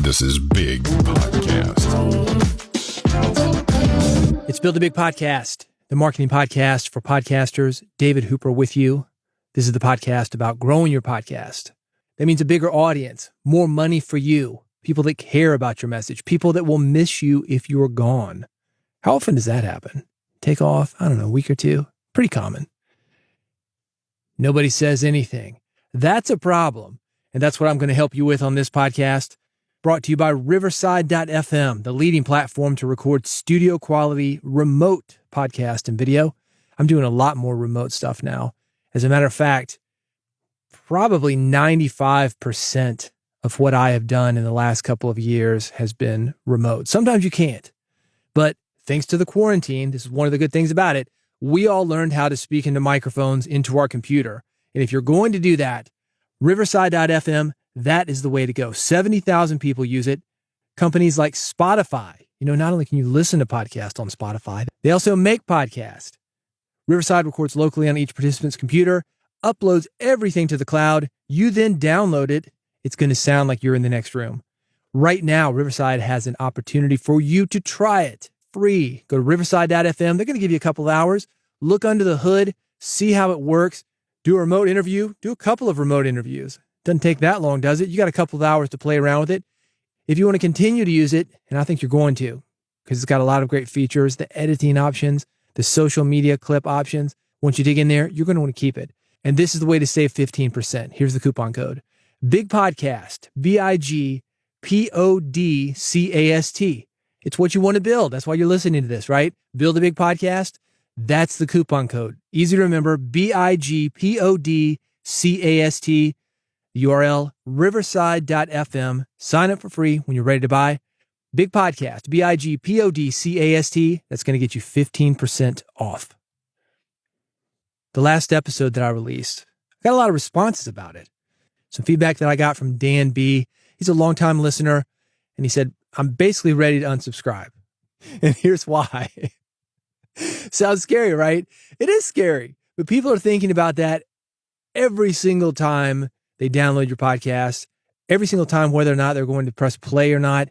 This is Big Podcast. It's Build a Big Podcast, the marketing podcast for podcasters. David Hooper with you. This is the podcast about growing your podcast. That means a bigger audience, more money for you, people that care about your message, people that will miss you if you're gone. How often does that happen? Take off, I don't know, a week or two? Pretty common. Nobody says anything. That's a problem. And that's what I'm going to help you with on this podcast. Brought to you by Riverside.fm, the leading platform to record studio quality remote podcast and video. I'm doing a lot more remote stuff now. As a matter of fact, probably 95% of what I have done in the last couple of years has been remote. Sometimes you can't, but thanks to the quarantine, this is one of the good things about it, we all learned how to speak into microphones into our computer. And if you're going to do that, Riverside.fm, that is the way to go. 70,000 people use it. Companies like Spotify, not only can you listen to podcasts on Spotify, they also make podcasts. Riverside records locally on each participant's computer, uploads everything to the cloud. You then download it. It's going to sound like you're in the next room. Right now, Riverside has an opportunity for you to try it free. Go to Riverside.fm. They're going to give you a couple of hours. Look under the hood, see how it works. Do a remote interview. Do a couple of remote interviews. Doesn't take that long, does it? You got a couple of hours to play around with it. If you want to continue to use it, and I think you're going to, because it's got a lot of great features, the editing options, the social media clip options. Once you dig in there, you're going to want to keep it. And this is the way to save 15%. Here's the coupon code. Big Podcast, BIGPODCAST. It's what you want to build. That's why you're listening to this, right? Build a Big Podcast. That's the coupon code. Easy to remember, BIGPODCAST. The URL, riverside.fm. Sign up for free when you're ready to buy. Big Podcast, BIGPODCAST. That's going to get you 15% off. The last episode that I released, I got a lot of responses about it. Some feedback that I got from Dan B. He's a longtime listener, and he said, I'm basically ready to unsubscribe. And here's why. Sounds scary, right? It is scary, but people are thinking about that every single time they download your podcast, every single time, whether or not they're going to press play or not.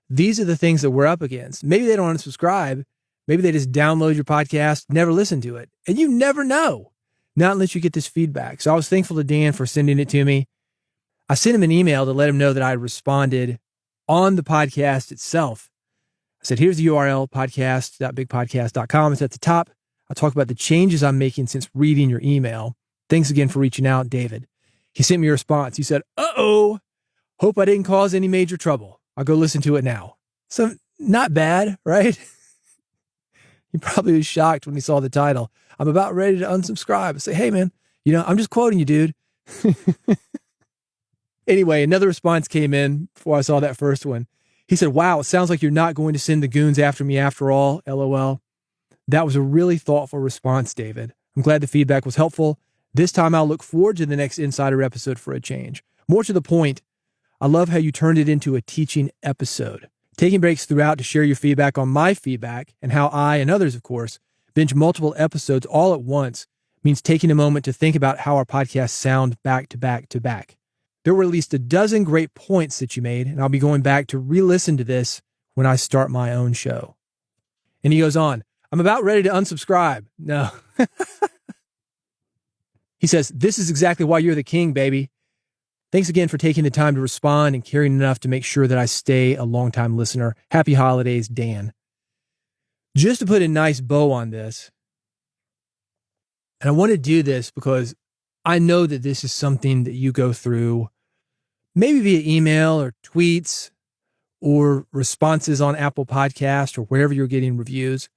These are the things that we're up against. Maybe they don't unsubscribe. Maybe they just download your podcast, never listen to it. And you never know, not unless you get this feedback. So I was thankful to Dan for sending it to me. I sent him an email to let him know that I responded on the podcast itself. I said, here's the URL, podcast.bigpodcast.com. It's at the top. I'll talk about the changes I'm making since reading your email. Thanks again for reaching out, David. He sent me a response. He said, uh-oh, hope I didn't cause any major trouble. I'll go listen to it now. So not bad, right? He probably was shocked when he saw the title. I'm about ready to unsubscribe. I say, hey, man, I'm just quoting you, dude. Anyway, another response came in before I saw that first one. He said, wow, it sounds like you're not going to send the goons after me after all, LOL. That was a really thoughtful response, David. I'm glad the feedback was helpful. This time I'll look forward to the next Insider episode for a change. More to the point, I love how you turned it into a teaching episode. Taking breaks throughout to share your feedback on my feedback and how I, and others of course, binge multiple episodes all at once means taking a moment to think about how our podcasts sound back to back to back. There were at least a dozen great points that you made, and I'll be going back to re-listen to this when I start my own show. And he goes on, I'm about ready to unsubscribe. No. He says, this is exactly why you're the king, baby. Thanks again for taking the time to respond and caring enough to make sure that I stay a longtime listener. Happy holidays, Dan. Just to put a nice bow on this, and I want to do this because I know that this is something that you go through, maybe via email or tweets or responses on Apple Podcast or wherever you're getting reviews.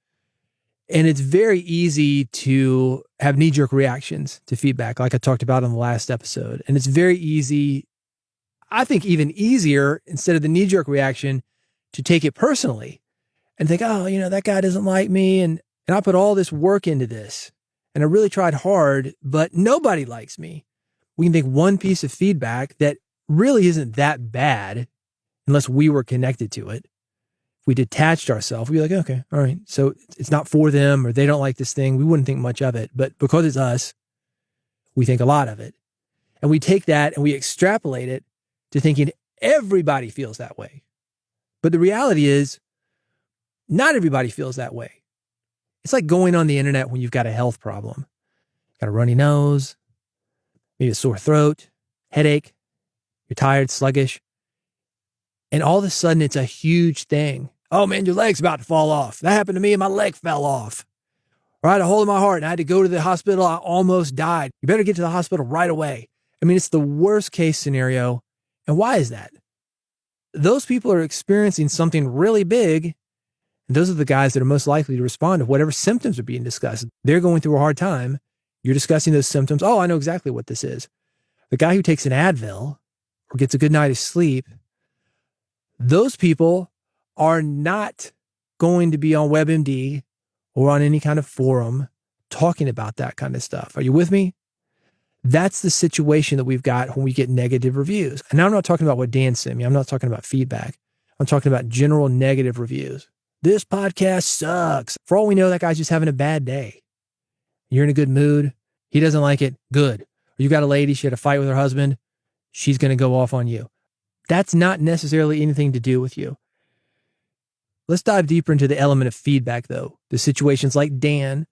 And it's very easy to have knee-jerk reactions to feedback, like I talked about on the last episode. And it's very easy, I think even easier, instead of the knee-jerk reaction, to take it personally and think, oh, that guy doesn't like me. And I put all this work into this. And I really tried hard, but nobody likes me. We can take one piece of feedback that really isn't that bad unless we were connected to it. If we detached ourselves, we'd be like, okay, all right. So it's not for them or they don't like this thing. We wouldn't think much of it. But because it's us, we think a lot of it. And we take that and we extrapolate it to thinking everybody feels that way. But the reality is, not everybody feels that way. It's like going on the internet when you've got a health problem. Got a runny nose, maybe a sore throat, headache, you're tired, sluggish. And all of a sudden, it's a huge thing. Oh man, your leg's about to fall off. That happened to me and my leg fell off. Or I had a hole in my heart and I had to go to the hospital. I almost died. You better get to the hospital right away. I mean, it's the worst case scenario. And why is that? Those people are experiencing something really big. And those are the guys that are most likely to respond to whatever symptoms are being discussed. They're going through a hard time. You're discussing those symptoms. Oh, I know exactly what this is. The guy who takes an Advil or gets a good night of sleep, those people are not going to be on WebMD or on any kind of forum talking about that kind of stuff. Are you with me? That's the situation that we've got when we get negative reviews. And now I'm not talking about what Dan sent me. I'm not talking about feedback. I'm talking about general negative reviews. This podcast sucks. For all we know, that guy's just having a bad day. You're in a good mood. He doesn't like it. Good. Or you got a lady, she had a fight with her husband. She's going to go off on you. That's not necessarily anything to do with you. Let's dive deeper into the element of feedback, though. The situations like Dan,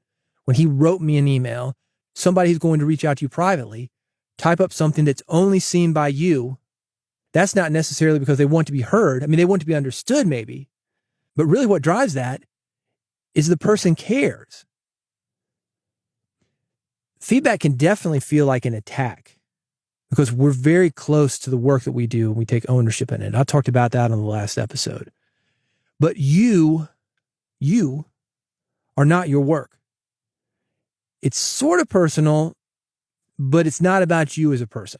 when he wrote me an email, somebody who's going to reach out to you privately, type up something that's only seen by you. That's not necessarily because they want to be heard. I mean, they want to be understood maybe, but really what drives that is the person cares. Feedback can definitely feel like an attack because we're very close to the work that we do and we take ownership in it. I talked about that on the last episode. But you are not your work. It's sort of personal, but it's not about you as a person.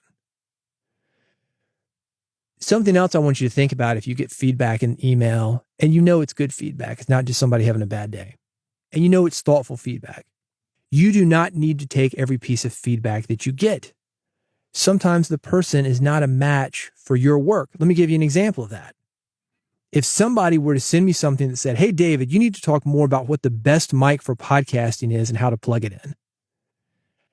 Something else I want you to think about if you get feedback in email and you know it's good feedback, it's not just somebody having a bad day, and you know it's thoughtful feedback. You do not need to take every piece of feedback that you get. Sometimes the person is not a match for your work. Let me give you an example of that. If somebody were to send me something that said, hey, David, you need to talk more about what the best mic for podcasting is and how to plug it in.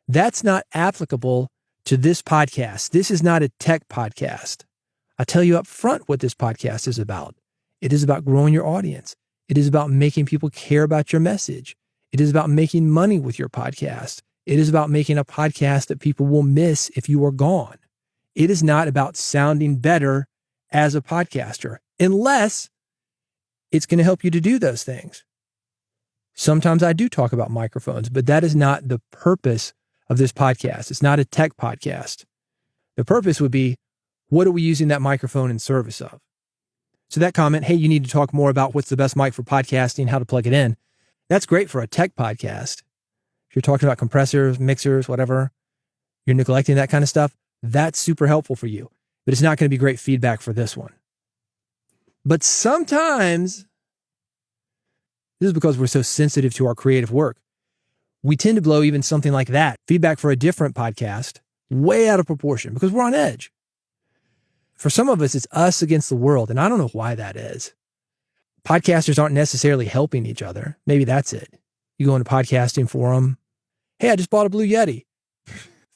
That's not applicable to this podcast. This is not a tech podcast. I tell you up front what this podcast is about. It is about growing your audience. It is about making people care about your message. It is about making money with your podcast. It is about making a podcast that people will miss if you are gone. It is not about sounding better as a podcaster, unless it's going to help you to do those things. Sometimes I do talk about microphones, but that is not the purpose of this podcast. It's not a tech podcast. The purpose would be, what are we using that microphone in service of? So that comment, hey, you need to talk more about what's the best mic for podcasting, how to plug it in. That's great for a tech podcast. If you're talking about compressors, mixers, whatever, you're neglecting that kind of stuff, that's super helpful for you. But it's not going to be great feedback for this one. But sometimes, this is because we're so sensitive to our creative work, we tend to blow even something like that, feedback for a different podcast, way out of proportion because we're on edge. For some of us, it's us against the world, and I don't know why that is. Podcasters aren't necessarily helping each other. Maybe that's it. You go into podcasting forum. Hey, I just bought a Blue Yeti.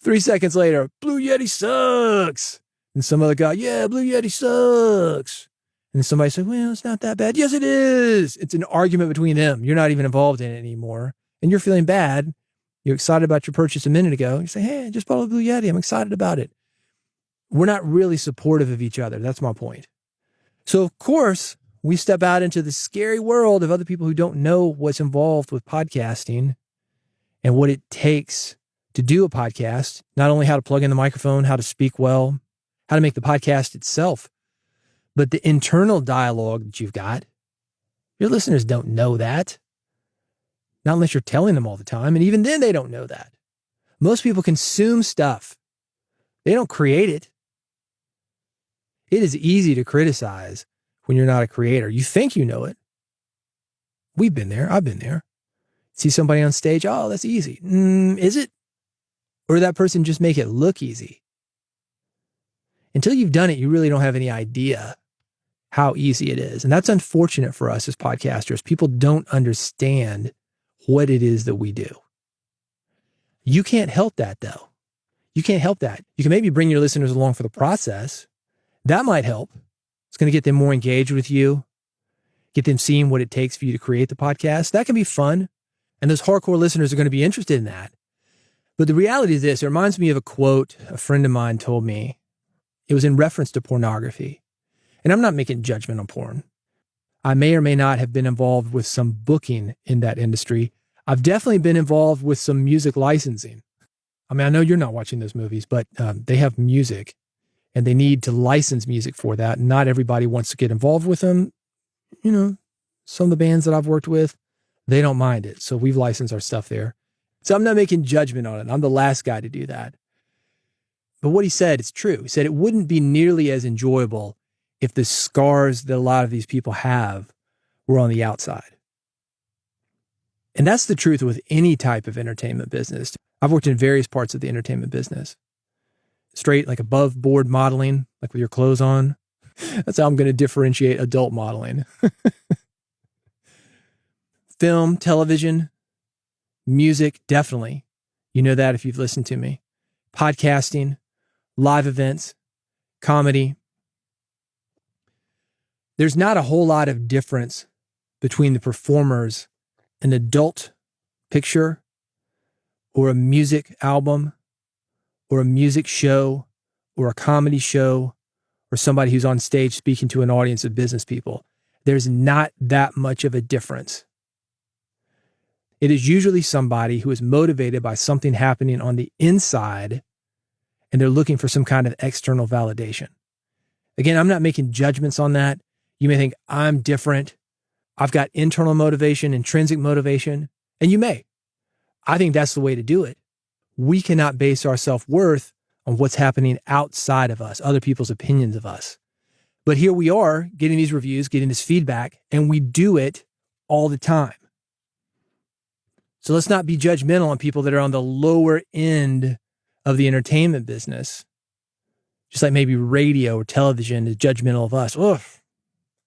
3 seconds later, Blue Yeti sucks. And some other guy, yeah, Blue Yeti sucks. And then somebody said, well, it's not that bad. Yes, it is. It's an argument between them. You're not even involved in it anymore. And you're feeling bad. You're excited about your purchase a minute ago. You say, hey, I just bought a Blue Yeti. I'm excited about it. We're not really supportive of each other. That's my point. So, of course, we step out into the scary world of other people who don't know what's involved with podcasting and what it takes to do a podcast, not only how to plug in the microphone, how to speak well, how to make the podcast itself, but the internal dialogue that you've got. Your listeners don't know that. Not unless you're telling them all the time. And even then, they don't know that. Most people consume stuff. They don't create it. It is easy to criticize when you're not a creator. You think you know it. We've been there. I've been there. See somebody on stage. Oh, that's easy. Is it? Or did that person just make it look easy? Until you've done it, you really don't have any idea how easy it is. And that's unfortunate for us as podcasters. People don't understand what it is that we do. You can't help that, though. You can't help that. You can maybe bring your listeners along for the process. That might help. It's going to get them more engaged with you, get them seeing what it takes for you to create the podcast. That can be fun. And those hardcore listeners are going to be interested in that. But the reality is this, it reminds me of a quote a friend of mine told me. It was in reference to pornography. And I'm not making judgment on porn. I may or may not have been involved with some booking in that industry. I've definitely been involved with some music licensing. I mean, I know you're not watching those movies, but they have music and they need to license music for that. Not everybody wants to get involved with them. You know, some of the bands that I've worked with, they don't mind it. So we've licensed our stuff there. So I'm not making judgment on it. I'm the last guy to do that. But what he said is true. He said it wouldn't be nearly as enjoyable if the scars that a lot of these people have were on the outside. And that's the truth with any type of entertainment business. I've worked in various parts of the entertainment business. Straight, like above board modeling, like with your clothes on. That's how I'm going to differentiate adult modeling. Film, television, music, definitely. You know that if you've listened to me. Podcasting, live events, comedy. There's not a whole lot of difference between the performers, an adult picture, or a music album, or a music show, or a comedy show, or somebody who's on stage speaking to an audience of business people. There's not that much of a difference. It is usually somebody who is motivated by something happening on the inside, and they're looking for some kind of external validation. Again, I'm not making judgments on that. You may think I'm different. I've got internal motivation, intrinsic motivation, and you may. I think that's the way to do it. We cannot base our self-worth on what's happening outside of us, other people's opinions of us. But here we are getting these reviews, getting this feedback, and we do it all the time. So let's not be judgmental on people that are on the lower end of the entertainment business. Just like maybe radio or television is judgmental of us. Oh,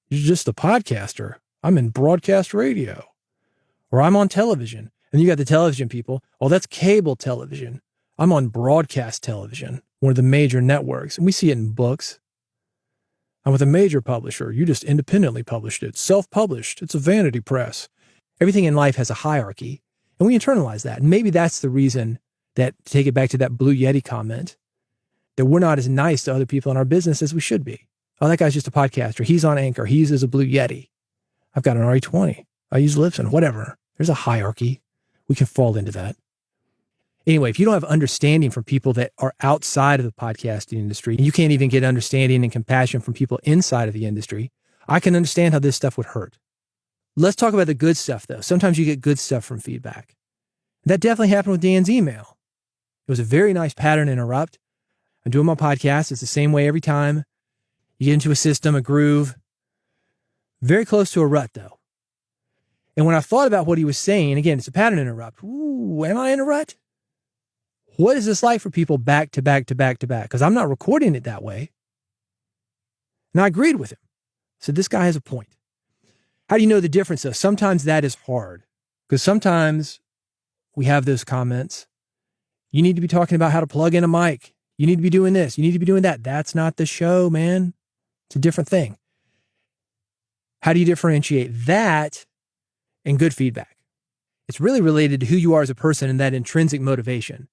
you're just a podcaster. I'm in broadcast radio. Or I'm on television. And you got the television people. Oh, that's cable television. I'm on broadcast television, one of the major networks. And we see it in books. I'm with a major publisher. You just independently published it. Self-published. It's a vanity press. Everything in life has a hierarchy. And we internalize that. And maybe that's the reason that, to take it back to that Blue Yeti comment, that we're not as nice to other people in our business as we should be. Oh, that guy's just a podcaster. He's on Anchor. He uses a Blue Yeti. I've got an RE20. I use Libsyn, whatever. There's a hierarchy. We can fall into that. Anyway, if you don't have understanding from people that are outside of the podcasting industry, and you can't even get understanding and compassion from people inside of the industry, I can understand how this stuff would hurt. Let's talk about the good stuff, though. Sometimes you get good stuff from feedback. That definitely happened with Dan's email. It was a very nice pattern interrupt. I'm doing my podcast. It's the same way every time. You get into a system, a groove. Very close to a rut, though. And when I thought about what he was saying, again, it's a pattern interrupt. Ooh, am I in a rut? What is this like for people back to back to back to back? Because I'm not recording it that way. And I agreed with him. So this guy has a point. How do you know the difference, though? Sometimes that is hard. Because sometimes we have those comments. You need to be talking about how to plug in a mic. You need to be doing this. You need to be doing that. That's not the show, man. It's a different thing. How do you differentiate that and good feedback? It's really related to who you are as a person and that intrinsic motivation.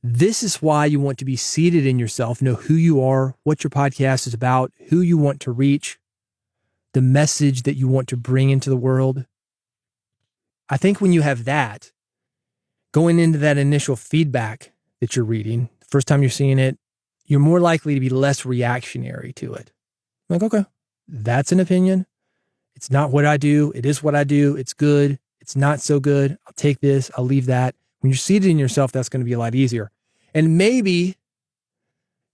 This is why you want to be seated in yourself, know who you are, what your podcast is about, who you want to reach, the message that you want to bring into the world. I think when you have that, going into that initial feedback that you're reading, the first time you're seeing it, you're more likely to be less reactionary to it. Like, okay, that's an opinion. It's not what I do. It is what I do. It's good. It's not so good. I'll take this. I'll leave that. When you're seated in yourself, that's going to be a lot easier. And maybe you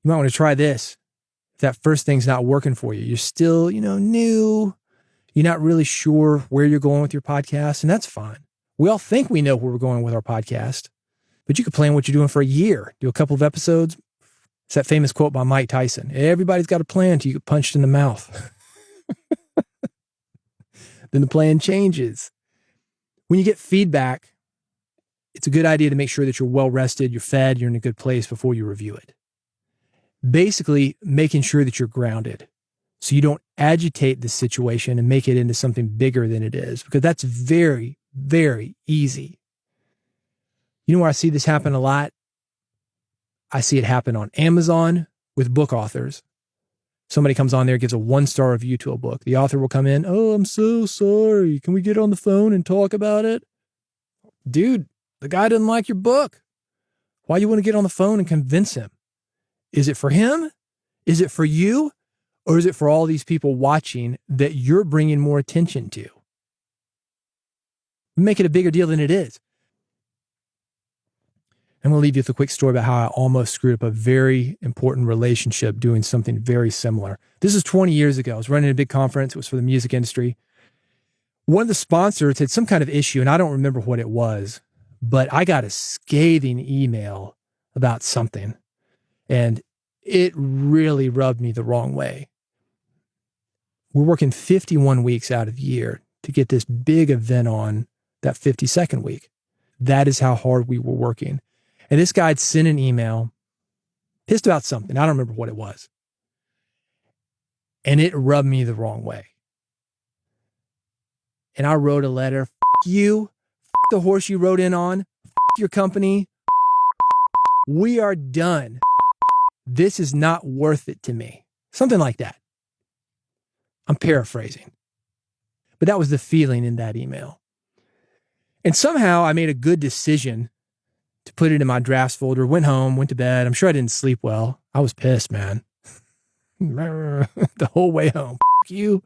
might want to try this. If that first thing's not working for you, you're still, new. You're not really sure where you're going with your podcast, and that's fine. We all think we know where we're going with our podcast, but you could plan what you're doing for a year, do a couple of episodes. It's that famous quote by Mike Tyson. Everybody's got a plan until you get punched in the mouth. Then the plan changes. When you get feedback, it's a good idea to make sure that you're well rested, you're fed, you're in a good place before you review it. Basically, making sure that you're grounded so you don't agitate the situation and make it into something bigger than it is, because that's very, very easy. You know where I see this happen a lot? I see it happen on Amazon with book authors. Somebody comes on there, gives a 1-star review to a book. The author will come in, "Oh, I'm so sorry. Can we get on the phone and talk about it?" Dude, the guy doesn't like your book. Why you want to get on the phone and convince him? Is it for him? Is it for you? Or is it for all these people watching that you're bringing more attention to? Make it a bigger deal than it is. I'm going to leave you with a quick story about how I almost screwed up a very important relationship doing something very similar. This is 20 years ago. I was running a big conference. It was for the music industry. One of the sponsors had some kind of issue, and I don't remember what it was, but I got a scathing email about something, and it really rubbed me the wrong way. We're working 51 weeks out of the year to get this big event on that 52nd week. That is how hard we were working. And this guy had sent an email, pissed about something. I don't remember what it was. And it rubbed me the wrong way. And I wrote a letter, "F you, f the horse you rode in on, f your company. We are done. This is not worth it to me." Something like that. I'm paraphrasing. But that was the feeling in that email. And somehow I made a good decision to put it in my drafts folder, went home, went to bed. I'm sure I didn't sleep well. I was pissed, man. The whole way home. F you.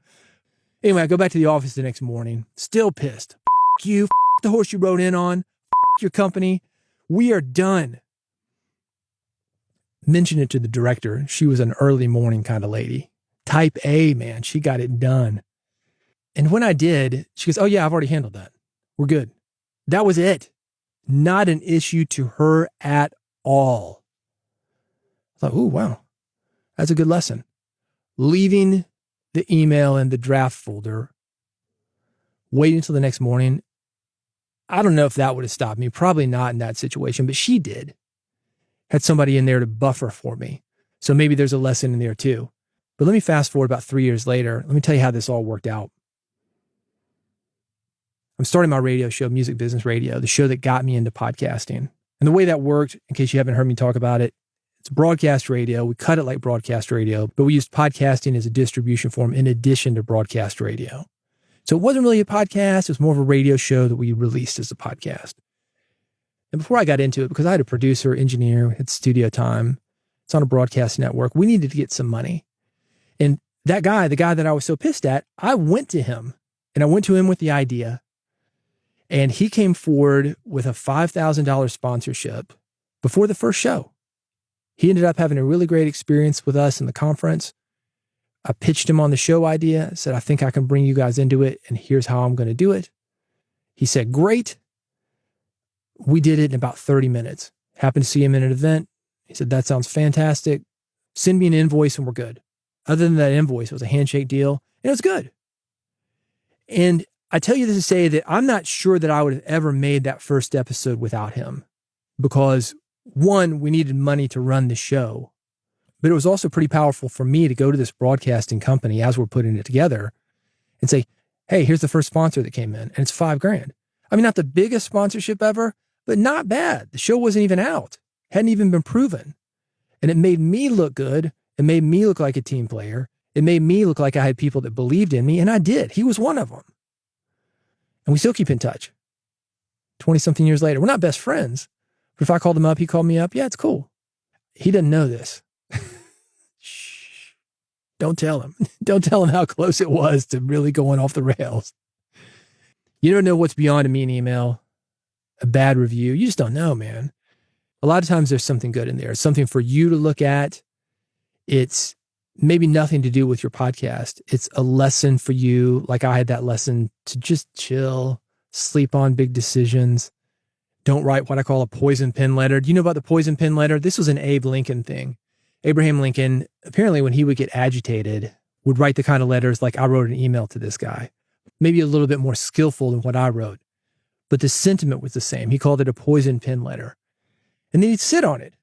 Anyway, I go back to the office the next morning, still pissed. F you, f the horse you rode in on, f your company. We are done. Mentioned it to the director. She was an early morning kind of lady. Type A, man. She got it done. And when I did, she goes, "Oh yeah, I've already handled that. We're good." That was it. Not an issue to her at all. I thought, "Ooh, wow. That's a good lesson." Leaving the email in the draft folder, waiting until the next morning. I don't know if that would have stopped me. Probably not in that situation, but she did. Had somebody in there to buffer for me. So maybe there's a lesson in there too. But let me fast forward about 3 years later. Let me tell you how this all worked out. I'm starting my radio show, Music Business Radio, the show that got me into podcasting. And the way that worked, in case you haven't heard me talk about it, it's broadcast radio. We cut it like broadcast radio, but we used podcasting as a distribution form in addition to broadcast radio. So it wasn't really a podcast. It was more of a radio show that we released as a podcast. And before I got into it, because I had a producer, engineer, had studio time, it's on a broadcast network, we needed to get some money. And that guy, the guy that I was so pissed at, I went to him with the idea. And he came forward with a $5,000 sponsorship before the first show. He ended up having a really great experience with us in the conference. I pitched him on the show idea, said, "I think I can bring you guys into it, and here's how I'm going to do it." He said, "Great." We did it in about 30 minutes. Happened to see him in an event. He said, "That sounds fantastic. Send me an invoice and we're good." Other than that invoice, it was a handshake deal, and it was good. And I tell you this to say that I'm not sure that I would have ever made that first episode without him, because one, we needed money to run the show, but it was also pretty powerful for me to go to this broadcasting company as we're putting it together and say, "Hey, here's the first sponsor that came in, and it's $5,000. I mean, not the biggest sponsorship ever, but not bad. The show wasn't even out, hadn't even been proven. And it made me look good. It made me look like a team player. It made me look like I had people that believed in me, and I did. He was one of them. And we still keep in touch. 20 something years later. We're not best friends, but if I called him up, he called me up. Yeah, it's cool. He doesn't know this. Shh. Don't tell him. Don't tell him how close it was to really going off the rails. You don't know what's beyond a mean email, a bad review. You just don't know, man. A lot of times there's something good in there. It's something for you to look at. It's maybe nothing to do with your podcast. It's a lesson for you. Like I had that lesson to just chill, sleep on big decisions. Don't write what I call a poison pen letter. Do you know about the poison pen letter? This was an Abe Lincoln thing. Abraham Lincoln, apparently when he would get agitated, would write the kind of letters like I wrote an email to this guy, maybe a little bit more skillful than what I wrote. But the sentiment was the same. He called it a poison pen letter. And then he'd sit on it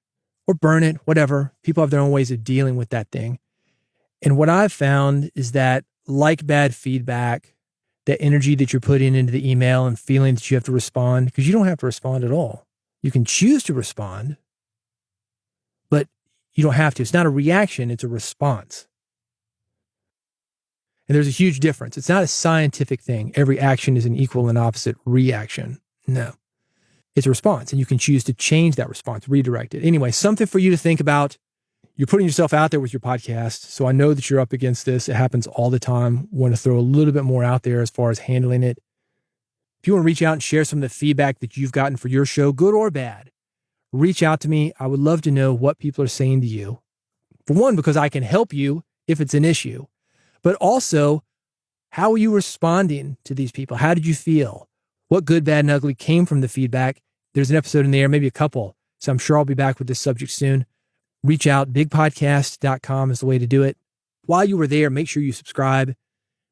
or burn it, whatever. People have their own ways of dealing with that thing. And what I've found is that, like bad feedback, the energy that you're putting into the email and feeling that you have to respond, because you don't have to respond at all. You can choose to respond, but you don't have to. It's not a reaction, it's a response. And there's a huge difference. It's not a scientific thing. Every action is an equal and opposite reaction. No. It's a response, and you can choose to change that response, redirect it. Anyway, something for you to think about. You're putting yourself out there with your podcast, so I know that you're up against this. It happens all the time. Want to throw a little bit more out there as far as handling it. If you want to reach out and share some of the feedback that you've gotten for your show, good or bad, reach out to me. I would love to know what people are saying to you. For one, because I can help you if it's an issue, but also, how are you responding to these people? How did you feel? What good, bad, and ugly came from the feedback? There's an episode in there, maybe a couple. So I'm sure I'll be back with this subject soon. Reach out. Bigpodcast.com is the way to do it. While you were there, make sure you subscribe.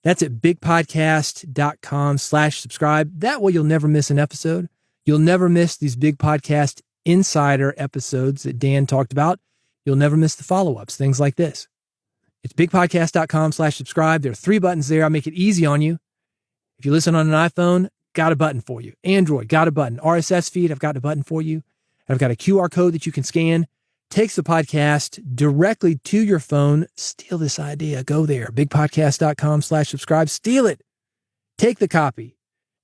That's at bigpodcast.com/subscribe. That way you'll never miss an episode. You'll never miss these Big Podcast Insider episodes that Dan talked about. You'll never miss the follow-ups, things like this. It's bigpodcast.com/subscribe. There are 3 buttons there. I make it easy on you. If you listen on an iPhone, got a button for you. Android, got a button. RSS feed, I've got a button for you. I've got a QR code that you can scan. Takes the podcast directly to your phone. Steal this idea. Go there. Bigpodcast.com/subscribe. Steal it. Take the copy.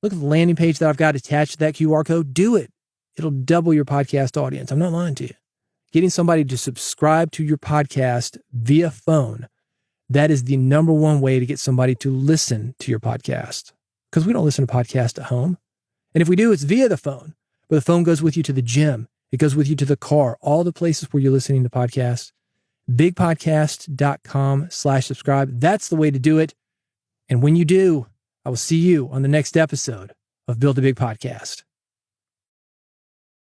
Look at the landing page that I've got attached to that QR code. Do it. It'll double your podcast audience. I'm not lying to you. Getting somebody to subscribe to your podcast via phone, that is the number one way to get somebody to listen to your podcast. Because we don't listen to podcasts at home. And if we do, it's via the phone. But the phone goes with you to the gym. It goes with you to the car, all the places where you're listening to podcasts. Bigpodcast.com/subscribe. That's the way to do it. And when you do, I will see you on the next episode of Build a Big Podcast.